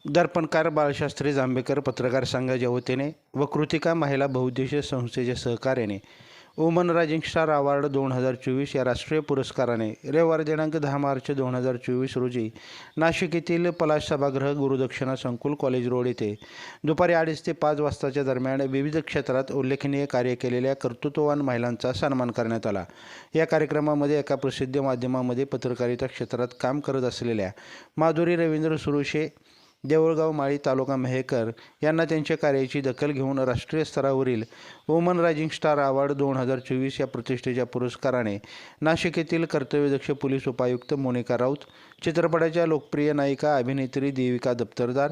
दर्पणकार बाळशास्त्री जांभेकर पत्रकार संघाच्या वतीने व कृतिका महिला बहुउद्देशीय संस्थेच्या सहकार्याने वुमन रायझिंग स्टार अवॉर्ड 2024 या राष्ट्रीय पुरस्काराने रविवार दिनांक 10 मार्च 2024 रोजी नाशिक येथील पलाश सभागृह गुरुदक्षिणा संकुल कॉलेज रोड येथे दुपारी 2:30 ते 5 वाजताच्या दरम्यान विविध क्षेत्रात उल्लेखनीय कार्य केलेल्या कर्तृत्ववान महिलांचा सन्मान करण्यात आला। या कार्यक्रमामध्ये एका प्रसिद्ध माध्यमामध्ये पत्रकारिता क्षेत्रात काम करत असलेल्या माधुरी रवींद्र सुरुशे देऊळगाव माळी तालुका मेहकर यांना त्यांच्या कार्याची दखल घेऊन राष्ट्रीय स्तरावरील वुमन रायझिंग स्टार अवॉर्ड 2024 या प्रतिष्ठेच्या पुरस्काराने नाशिक येथील कर्तव्यदक्ष पोलीस उपायुक्त मोनिका राऊत, चित्रपटाच्या लोकप्रिय नायिका अभिनेत्री देविका दप्तरदार,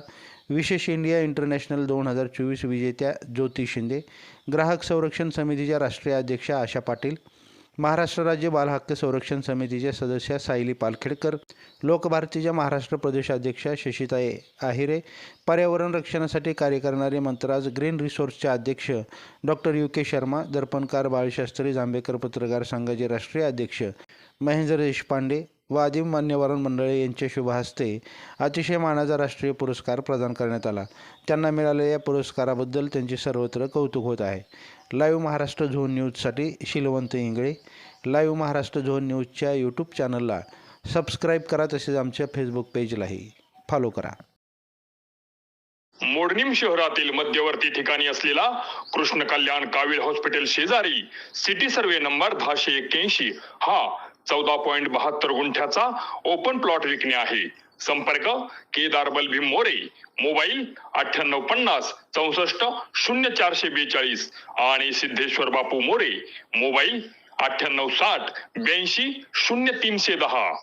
विशेष इंडिया इंटरनॅशनल 2024 विजेत्या ज्योती शिंदे, ग्राहक संरक्षण समितीच्या राष्ट्रीय अध्यक्षा आशा पाटील, महाराष्ट्र राज्य बालहक्क संरक्षण समितीच्या सदस्या सायली पालखेडकर, लोकभारतीच्या महाराष्ट्र प्रदेशाध्यक्षा शशिताई आहिरे, पर्यावरण रक्षणासाठी कार्य करणारे मंत्राज ग्रीन रिसोर्सचे अध्यक्ष डॉक्टर UK शर्मा, दर्पणकार बाळशास्त्री जांभेकर पत्रकार संघाचे राष्ट्रीय अध्यक्ष महेंद्र देशपांडे व आदी मान्यवर मंडळी यांच्या शुभ हस्ते अतिशय मानाचा राष्ट्रीय पुरस्कार प्रदान करण्यात आला। त्यांना मिळालेल्या या पुरस्काराबद्दल त्यांचे सर्वत्र कौतुक होत आहे। लाईव्ह महाराष्ट्र झोन न्यूजसाठी शिलवंत इंगळे। लाईव्ह महाराष्ट्र झोन न्यूजच्या यूट्यूब चॅनलला सबस्क्राईब करा, तसेच आमच्या फेसबुक पेजलाही फॉलो करा। मोडणीम शहरातील मध्यवर्ती ठिकाणी असलेला कृष्ण कल्याण कावीळ हॉस्पिटल शेजारी सिटी सर्वे नंबर 1081 हा 14.72 गुंठ्याचा ओपन प्लॉट विकणे आहे। संपर्क केदार बलभीम मोरे, मोबाईल 9850 64 0442 आणि सिद्धेश्वर बापू मोरे, मोबाईल 9860 82 0310।